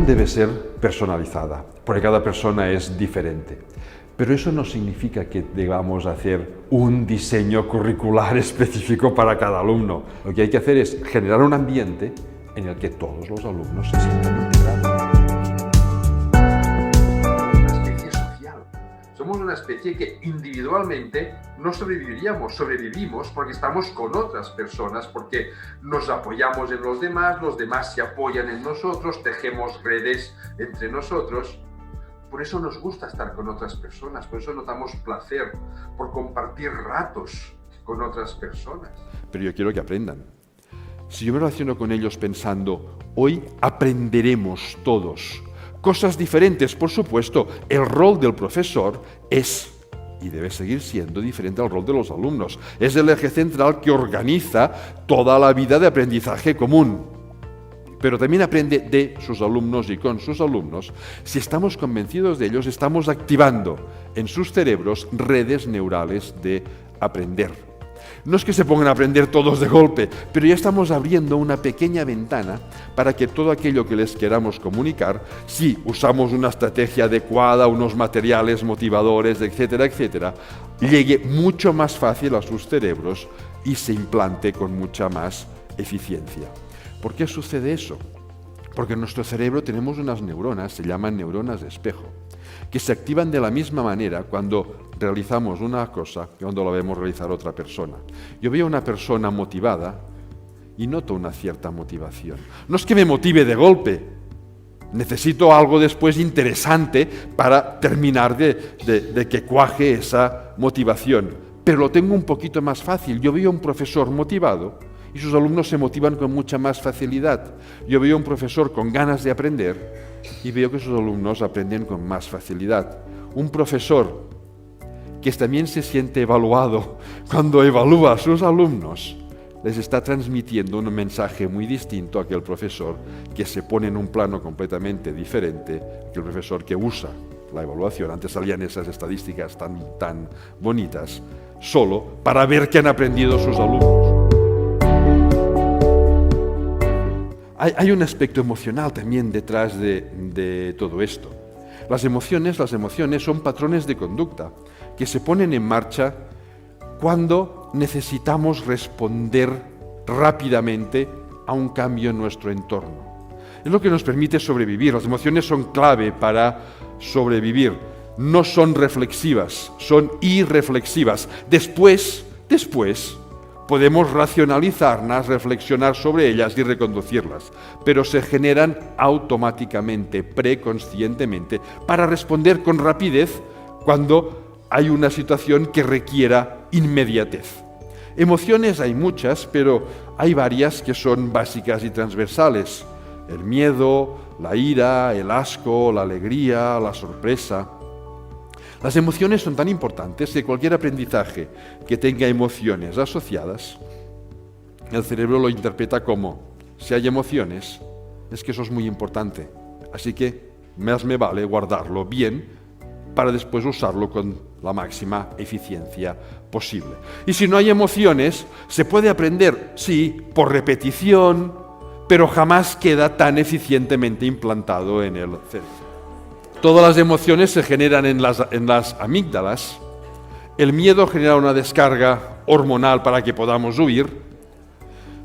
formación debe ser personalizada, porque cada persona es diferente. Pero eso no significa que debamos hacer un diseño curricular específico para cada alumno. Lo que hay que hacer es generar un ambiente en el que todos los alumnos se sientan integrados. Una especie social. Somos una especie que individualmente no sobreviviríamos, sobrevivimos porque estamos con otras personas, porque nos apoyamos en los demás se apoyan en nosotros, tejemos redes entre nosotros. Por eso nos gusta estar con otras personas, por eso notamos placer, por compartir ratos con otras personas. Pero yo quiero que aprendan. Si yo me relaciono con ellos pensando, hoy aprenderemos todos cosas diferentes, por supuesto, el rol del profesor es y debe seguir siendo diferente al rol de los alumnos. Es el eje central que organiza toda la vida de aprendizaje común. Pero también aprende de sus alumnos y con sus alumnos. Si estamos convencidos de ellos, estamos activando en sus cerebros redes neurales de aprender. No es que se pongan a aprender todos de golpe, pero ya estamos abriendo una pequeña ventana para que todo aquello que les queramos comunicar, si usamos una estrategia adecuada, unos materiales motivadores, etcétera, etcétera, llegue mucho más fácil a sus cerebros y se implante con mucha más eficiencia. ¿Por qué sucede eso? Porque en nuestro cerebro tenemos unas neuronas, se llaman neuronas de espejo, que se activan de la misma manera cuando realizamos una cosa que cuando la vemos realizar otra persona. Yo veo a una persona motivada y noto una cierta motivación. No es que me motive de golpe, necesito algo después interesante para terminar de que cuaje esa motivación, pero lo tengo un poquito más fácil. Yo veo a un profesor motivado y sus alumnos se motivan con mucha más facilidad. Yo veo a un profesor con ganas de aprender y veo que sus alumnos aprenden con más facilidad. Un profesor que también se siente evaluado cuando evalúa a sus alumnos, les está transmitiendo un mensaje muy distinto a aquel profesor que se pone en un plano completamente diferente que el profesor que usa la evaluación. Antes salían esas estadísticas tan bonitas, solo para ver qué han aprendido sus alumnos. Hay un aspecto emocional también detrás de todo esto. Las emociones son patrones de conducta que se ponen en marcha cuando necesitamos responder rápidamente a un cambio en nuestro entorno. Es lo que nos permite sobrevivir. Las emociones son clave para sobrevivir. No son reflexivas, son irreflexivas. Después podemos racionalizarlas, reflexionar sobre ellas y reconducirlas, pero se generan automáticamente, preconscientemente, para responder con rapidez cuando hay una situación que requiera inmediatez. Emociones hay muchas, pero hay varias que son básicas y transversales. El miedo, la ira, el asco, la alegría, la sorpresa. Las emociones son tan importantes que cualquier aprendizaje que tenga emociones asociadas, el cerebro lo interpreta como, si hay emociones, es que eso es muy importante. Así que más me vale guardarlo bien para después usarlo con la máxima eficiencia posible. Y si no hay emociones, se puede aprender, sí, por repetición, pero jamás queda tan eficientemente implantado en el cerebro. Todas las emociones se generan en las amígdalas. El miedo genera una descarga hormonal para que podamos huir.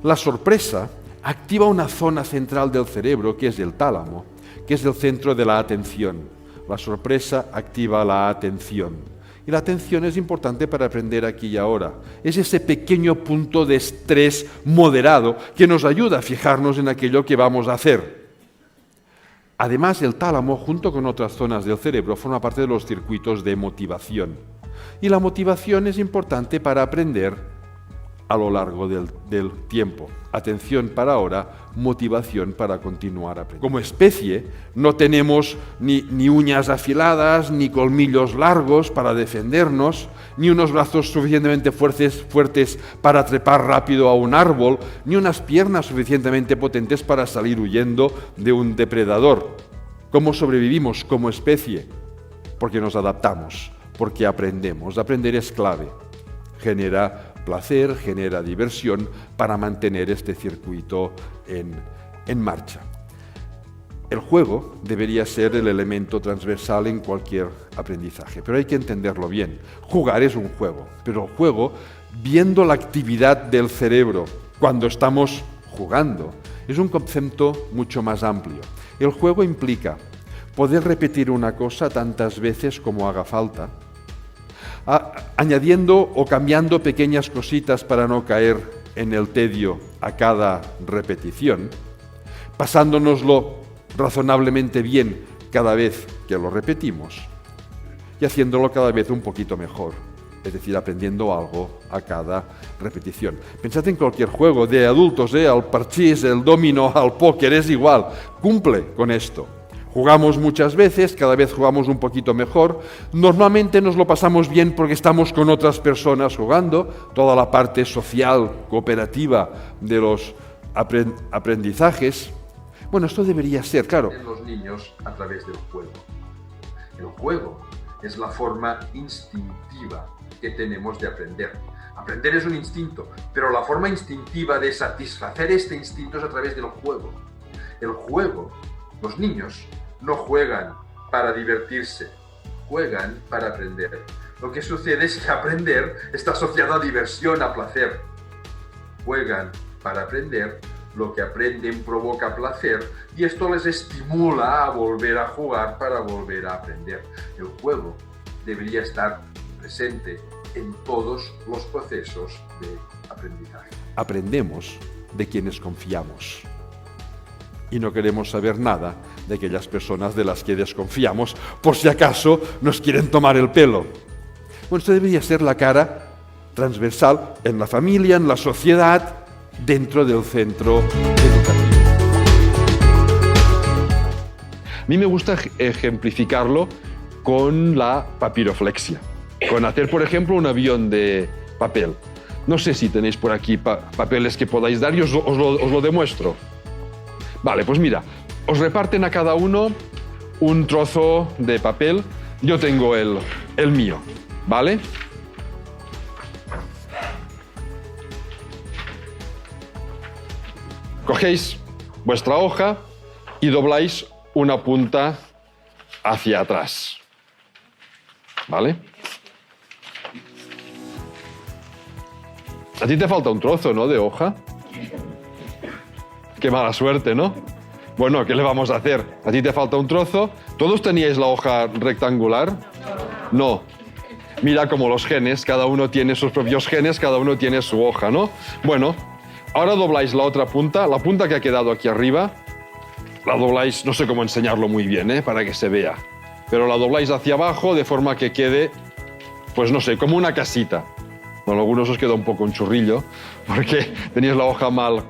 La sorpresa activa una zona central del cerebro, que es el tálamo, que es el centro de la atención. La sorpresa activa la atención. Y la atención es importante para aprender aquí y ahora. Es ese pequeño punto de estrés moderado que nos ayuda a fijarnos en aquello que vamos a hacer. Además, el tálamo, junto con otras zonas del cerebro, forma parte de los circuitos de motivación. Y la motivación es importante para aprender a lo largo del tiempo. Atención para ahora, motivación para continuar aprendiendo. Como especie, no tenemos ni uñas afiladas, ni colmillos largos para defendernos, ni unos brazos suficientemente fuertes para trepar rápido a un árbol, ni unas piernas suficientemente potentes para salir huyendo de un depredador. ¿Cómo sobrevivimos como especie? Porque nos adaptamos, porque aprendemos. Aprender es clave. Genera placer, genera diversión para mantener este circuito en marcha. El juego debería ser el elemento transversal en cualquier aprendizaje, pero hay que entenderlo bien. Jugar es un juego, pero el juego, viendo la actividad del cerebro cuando estamos jugando, es un concepto mucho más amplio. El juego implica poder repetir una cosa tantas veces como haga falta, añadiendo o cambiando pequeñas cositas para no caer en el tedio a cada repetición, pasándonoslo razonablemente bien cada vez que lo repetimos y haciéndolo cada vez un poquito mejor, es decir, aprendiendo algo a cada repetición. Pensad en cualquier juego de adultos, al parchís, el dominó, al póker, es igual, cumple con esto. Jugamos muchas veces, cada vez jugamos un poquito mejor. Normalmente nos lo pasamos bien porque estamos con otras personas jugando, toda la parte social, cooperativa de los aprendizajes. Bueno, esto debería ser, claro. En los niños a través del juego. El juego es la forma instintiva que tenemos de aprender. Aprender es un instinto, pero la forma instintiva de satisfacer este instinto es a través del juego. El juego, los niños no juegan para divertirse, juegan para aprender. Lo que sucede es que aprender está asociado a diversión, a placer. Juegan para aprender, lo que aprenden provoca placer y esto les estimula a volver a jugar para volver a aprender. El juego debería estar presente en todos los procesos de aprendizaje. Aprendemos de quienes confiamos y no queremos saber nada de aquellas personas de las que desconfiamos por si acaso nos quieren tomar el pelo. Bueno, esto debería ser la cara transversal en la familia, en la sociedad, dentro del centro educativo. A mí me gusta ejemplificarlo con la papiroflexia, con hacer, por ejemplo, un avión de papel. No sé si tenéis por aquí papeles que podáis dar y os lo demuestro. Vale, pues mira, os reparten a cada uno un trozo de papel. Yo tengo el mío, ¿vale? Cogéis vuestra hoja y dobláis una punta hacia atrás, ¿vale? A ti te falta un trozo, ¿no?, de hoja. Qué mala suerte, ¿no? Bueno, ¿qué le vamos a hacer? A ti te falta un trozo. ¿Todos teníais la hoja rectangular? No. Mira como los genes, cada uno tiene sus propios genes, cada uno tiene su hoja, ¿no? Bueno, ahora dobláis la otra punta, la punta que ha quedado aquí arriba, la dobláis, no sé cómo enseñarlo muy bien, para que se vea, pero la dobláis hacia abajo de forma que quede, pues no sé, como una casita. Bueno, a algunos os queda un poco un churrillo, porque tenéis la hoja mal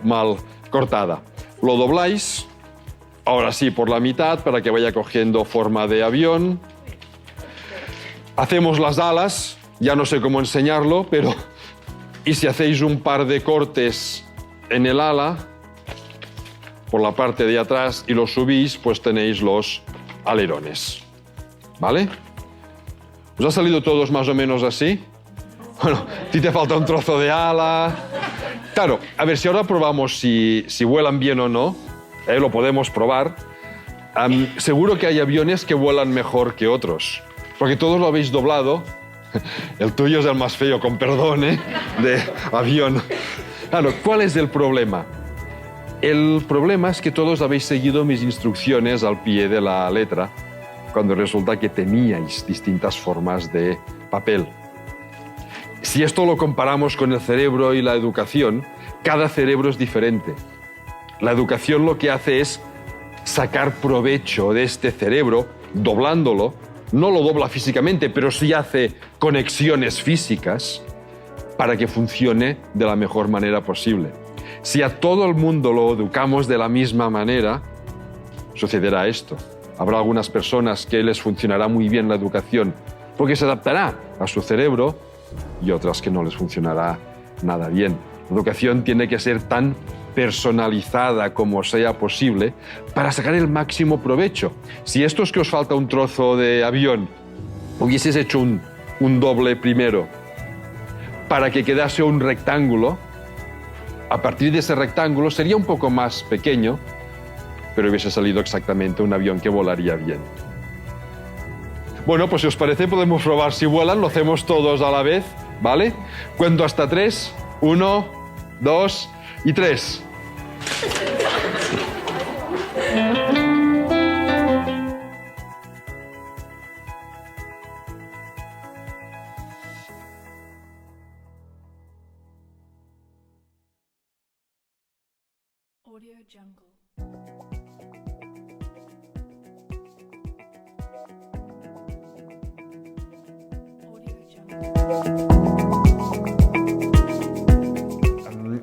cortada. Lo dobláis, ahora sí, por la mitad, para que vaya cogiendo forma de avión. Hacemos las alas, ya no sé cómo enseñarlo, pero... Y si hacéis un par de cortes en el ala, por la parte de atrás, y lo subís, pues tenéis los alerones. ¿Vale? ¿Os ha salido todos más o menos así? Bueno, a ti te falta un trozo de ala. Claro, a ver, si ahora probamos si vuelan bien o no, lo podemos probar. Seguro que hay aviones que vuelan mejor que otros, porque todos lo habéis doblado. El tuyo es el más feo, con perdón, de avión. Claro, ¿cuál es el problema? El problema es que todos habéis seguido mis instrucciones al pie de la letra, cuando resulta que teníais distintas formas de papel. Si esto lo comparamos con el cerebro y la educación, cada cerebro es diferente. La educación lo que hace es sacar provecho de este cerebro, doblándolo. No lo dobla físicamente, pero sí hace conexiones físicas para que funcione de la mejor manera posible. Si a todo el mundo lo educamos de la misma manera, sucederá esto. Habrá algunas personas que les funcionará muy bien la educación porque se adaptará a su cerebro y otras que no les funcionará nada bien. La educación tiene que ser tan personalizada como sea posible para sacar el máximo provecho. Si esto es que os falta un trozo de avión, hubieses hecho un doble primero para que quedase un rectángulo, a partir de ese rectángulo sería un poco más pequeño, pero hubiese salido exactamente un avión que volaría bien. Bueno, pues si os parece podemos probar si vuelan, lo hacemos todos a la vez, ¿vale? Cuento hasta 3, 1, 2 y 3. Audio Jungle.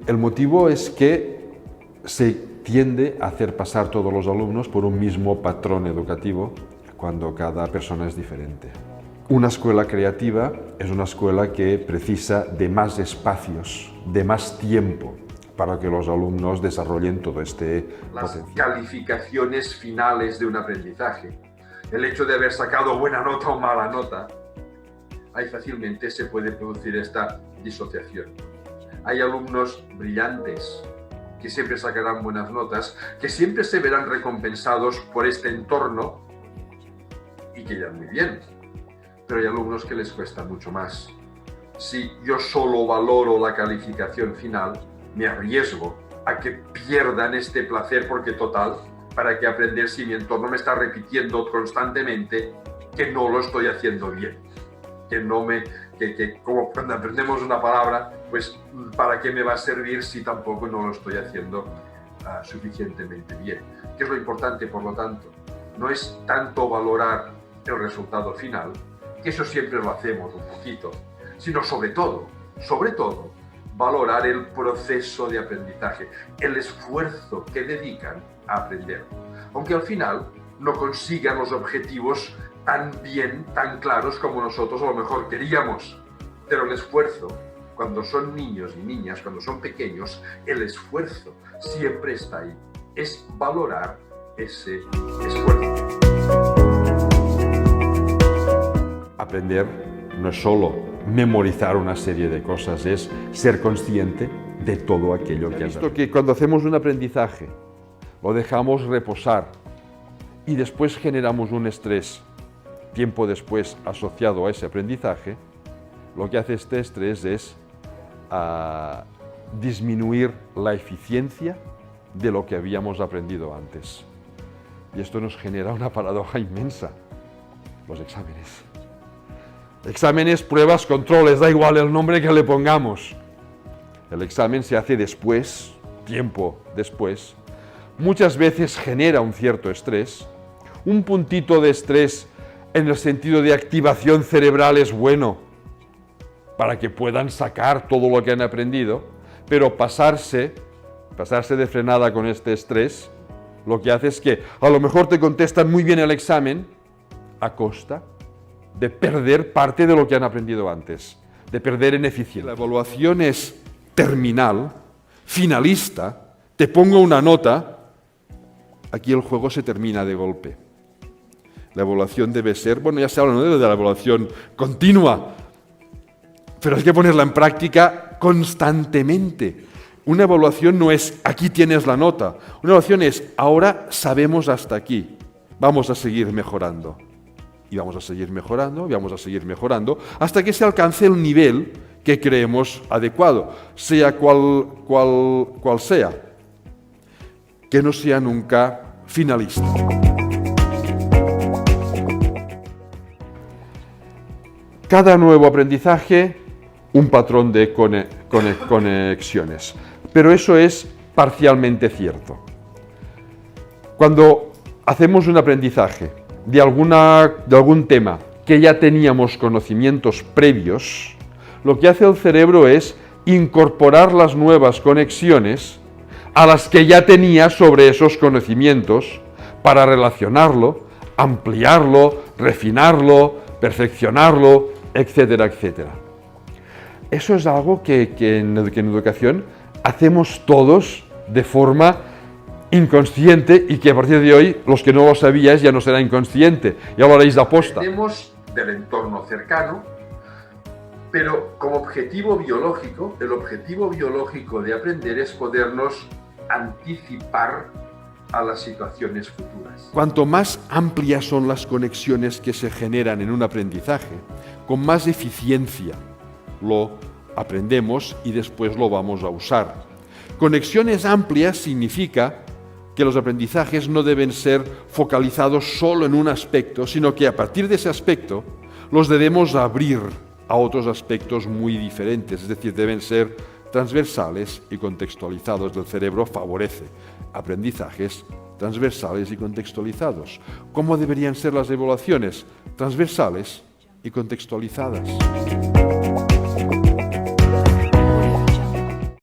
El motivo es que se tiende a hacer pasar todos los alumnos por un mismo patrón educativo cuando cada persona es diferente. Una escuela creativa es una escuela que precisa de más espacios, de más tiempo para que los alumnos desarrollen todo este Las potencial. calificaciones finales de un aprendizaje, el hecho de haber sacado buena nota o mala nota, ahí fácilmente se puede producir esta disociación. Hay alumnos brillantes que siempre sacarán buenas notas, que siempre se verán recompensados por este entorno y que irán muy bien. Pero hay alumnos que les cuesta mucho más. Si yo solo valoro la calificación final, me arriesgo a que pierdan este placer porque total, ¿para qué aprender si mi entorno me está repitiendo constantemente que no lo estoy haciendo bien? Que como cuando aprendemos una palabra, pues ¿para qué me va a servir si tampoco no lo estoy haciendo suficientemente bien? ¿Qué es lo importante, por lo tanto? No es tanto valorar el resultado final, que eso siempre lo hacemos un poquito, sino sobre todo, valorar el proceso de aprendizaje, el esfuerzo que dedican a aprender. Aunque al final no consigan los objetivos tan bien, tan claros como nosotros a lo mejor queríamos. Pero el esfuerzo, cuando son niños y niñas, cuando son pequeños, el esfuerzo siempre está ahí. Es valorar ese esfuerzo. Aprender no es solo memorizar una serie de cosas, es ser consciente de todo aquello que has visto. Que cuando hacemos un aprendizaje, lo dejamos reposar y después generamos un estrés tiempo después asociado a ese aprendizaje, lo que hace este estrés es disminuir la eficiencia de lo que habíamos aprendido antes. Y esto nos genera una paradoja inmensa, los exámenes. Exámenes, pruebas, controles, da igual el nombre que le pongamos. El examen se hace después, tiempo después. Muchas veces genera un cierto estrés. Un puntito de estrés en el sentido de activación cerebral es bueno para que puedan sacar todo lo que han aprendido, pero pasarse de frenada con este estrés, lo que hace es que a lo mejor te contestan muy bien el examen a costa de perder parte de lo que han aprendido antes, de perder en eficiencia. La evaluación es terminal, finalista, te pongo una nota, aquí el juego se termina de golpe. La evaluación debe ser, bueno, ya se habla de la evaluación continua, pero hay que ponerla en práctica constantemente. Una evaluación no es, aquí tienes la nota. Una evaluación es, ahora sabemos hasta aquí, vamos a seguir mejorando. Y vamos a seguir mejorando, y vamos a seguir mejorando, hasta que se alcance el nivel que creemos adecuado, sea cual sea, que no sea nunca finalista. Cada nuevo aprendizaje, un patrón de conexiones. Pero eso es parcialmente cierto. Cuando hacemos un aprendizaje de algún tema que ya teníamos conocimientos previos, lo que hace el cerebro es incorporar las nuevas conexiones a las que ya tenía sobre esos conocimientos para relacionarlo, ampliarlo, refinarlo, perfeccionarlo, etcétera, etcétera. Eso es algo que en educación hacemos todos de forma inconsciente y que a partir de hoy, los que no lo sabíais, ya no será inconsciente, ya lo haréis de aposta. Aprendemos del entorno cercano, pero como objetivo biológico, el objetivo biológico de aprender es podernos anticipar a las situaciones futuras. Cuanto más amplias son las conexiones que se generan en un aprendizaje, con más eficiencia lo aprendemos y después lo vamos a usar. Conexiones amplias significa que los aprendizajes no deben ser focalizados solo en un aspecto, sino que a partir de ese aspecto los debemos abrir a otros aspectos muy diferentes, es decir, deben ser transversales y contextualizados. El cerebro favorece aprendizajes transversales y contextualizados. ¿Cómo deberían ser las evaluaciones? Transversales y contextualizadas.